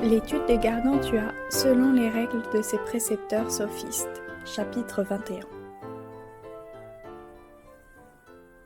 L'étude de Gargantua selon les règles de ses précepteurs sophistes. Chapitre 21.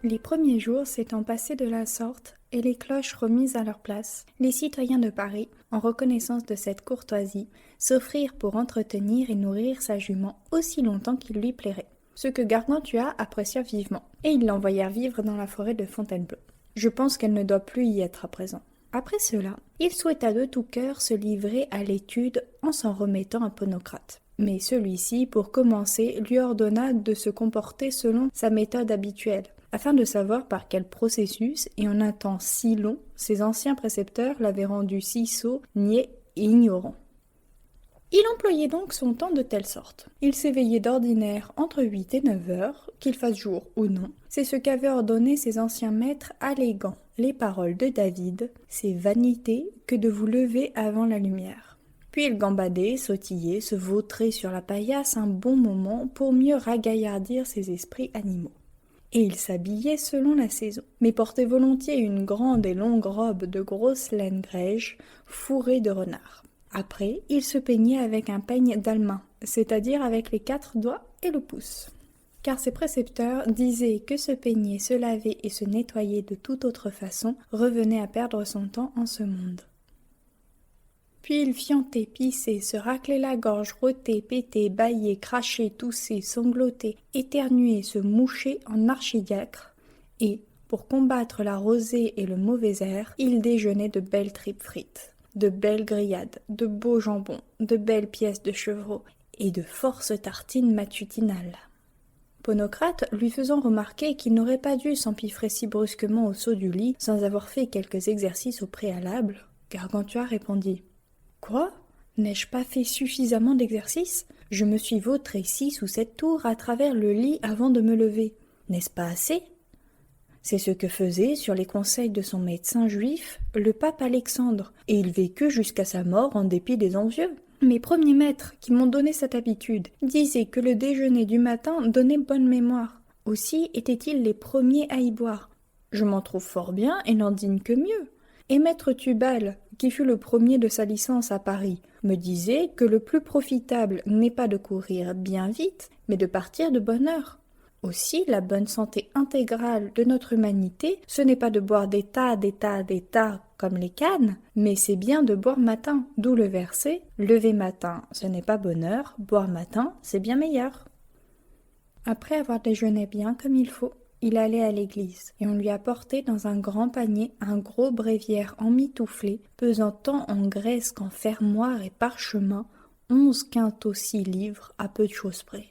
Les premiers jours s'étant passés de la sorte, et les cloches remises à leur place, les citoyens de Paris, en reconnaissance de cette courtoisie, s'offrirent pour entretenir et nourrir sa jument aussi longtemps qu'il lui plairait, ce que Gargantua apprécia vivement, et ils l'envoyèrent vivre dans la forêt de Fontainebleau. Je pense qu'elle ne doit plus y être à présent. Après cela, il souhaita de tout cœur se livrer à l'étude en s'en remettant à Ponocrate. Mais celui-ci, pour commencer, lui ordonna de se comporter selon sa méthode habituelle, afin de savoir par quel processus, et en un temps si long, ses anciens précepteurs l'avaient rendu si sot, niais et ignorant. Il employait donc son temps de telle sorte. Il s'éveillait d'ordinaire entre 8 et 9 heures, qu'il fasse jour ou non. C'est ce qu'avaient ordonné ses anciens maîtres alléguant les paroles de David, c'est vanité que de vous lever avant la lumière. Puis il gambadait, sautillait, se vautrait sur la paillasse un bon moment pour mieux ragaillardir ses esprits animaux. Et il s'habillait selon la saison, mais portait volontiers une grande et longue robe de grosse laine grège, fourrée de renard. Après, il se peignait avec un peigne d'almin, c'est-à-dire avec les 4 doigts et le pouce. Car ses précepteurs disaient que se peigner, se laver et se nettoyer de toute autre façon revenait à perdre son temps en ce monde. Puis il fiantait, pissait, se raclait la gorge, rôtait, pétait, bâillait, crachait, toussait, sanglotait, éternuait, se mouchait en archidiacre, et, pour combattre la rosée et le mauvais air, il déjeunait de belles tripes frites, de belles grillades, de beaux jambons, de belles pièces de chevreau, et de forces tartines matutinales. Ponocrate, lui faisant remarquer qu'il n'aurait pas dû s'empiffrer si brusquement au saut du lit sans avoir fait quelques exercices au préalable, Gargantua répondit « Quoi ? N'ai-je pas fait suffisamment d'exercices ? Je me suis vautré 6 ou 7 tours à travers le lit avant de me lever. N'est-ce pas assez ? C'est ce que faisait, sur les conseils de son médecin juif, le pape Alexandre, et il vécut jusqu'à sa mort en dépit des envieux. Mes premiers maîtres, qui m'ont donné cette habitude, disaient que le déjeuner du matin donnait bonne mémoire. Aussi étaient-ils les premiers à y boire. Je m'en trouve fort bien et n'en digne que mieux. Et maître Tubal, qui fut le premier de sa licence à Paris, me disait que le plus profitable n'est pas de courir bien vite, mais de partir de bonne heure. Aussi, la bonne santé intégrale de notre humanité, ce n'est pas de boire des tas, comme les cannes, mais c'est bien de boire matin, d'où le verset « Lever matin, ce n'est pas bonheur, boire matin, c'est bien meilleur ». Après avoir déjeuné bien comme il faut, il allait à l'église, et on lui apportait dans un grand panier un gros bréviaire emmitouflé, pesant tant en graisse qu'en fermoir et parchemin, 11 quintaux 6 livres à peu de choses près.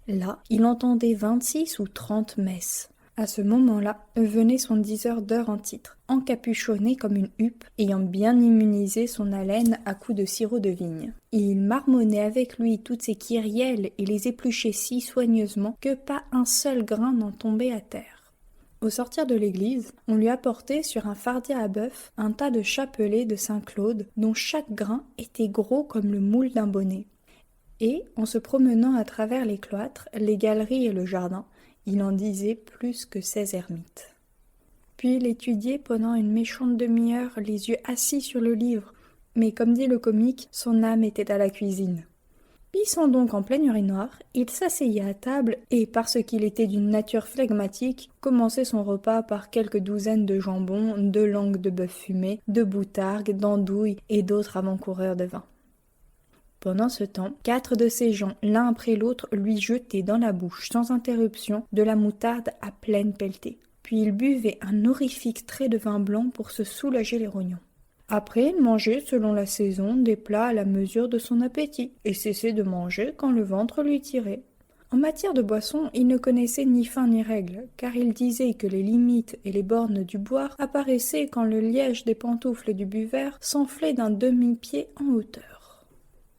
Là, il entendait 26 ou 30 messes. À ce moment-là, venait son diseur d'heure en titre, encapuchonné comme une huppe, ayant bien immunisé son haleine à coups de sirop de vigne. Il marmonnait avec lui toutes ses kyrielles et les épluchait si soigneusement que pas un seul grain n'en tombait à terre. Au sortir de l'église, on lui apportait sur un fardier à bœuf un tas de chapelets de Saint-Claude, dont chaque grain était gros comme le moule d'un bonnet. Et, en se promenant à travers les cloîtres, les galeries et le jardin, il en disait plus que 16 ermites. Puis il étudiait pendant une méchante demi-heure, les yeux assis sur le livre, mais comme dit le comique, son âme était à la cuisine. Pissant donc en pleine urinoir, il s'asseyait à table et, parce qu'il était d'une nature flegmatique, commençait son repas par quelques douzaines de jambons, 2 langues de bœuf fumé, de boutargues, d'andouilles et d'autres avant-coureurs de vin. Pendant ce temps, 4 de ses gens, l'un après l'autre, lui jetaient dans la bouche, sans interruption, de la moutarde à pleine pelletée. Puis il buvait un horrifique trait de vin blanc pour se soulager les rognons. Après, il mangeait, selon la saison, des plats à la mesure de son appétit, et cessait de manger quand le ventre lui tirait. En matière de boisson, il ne connaissait ni fin ni règle, car il disait que les limites et les bornes du boire apparaissaient quand le liège des pantoufles du buveur s'enflait d'un demi-pied en hauteur.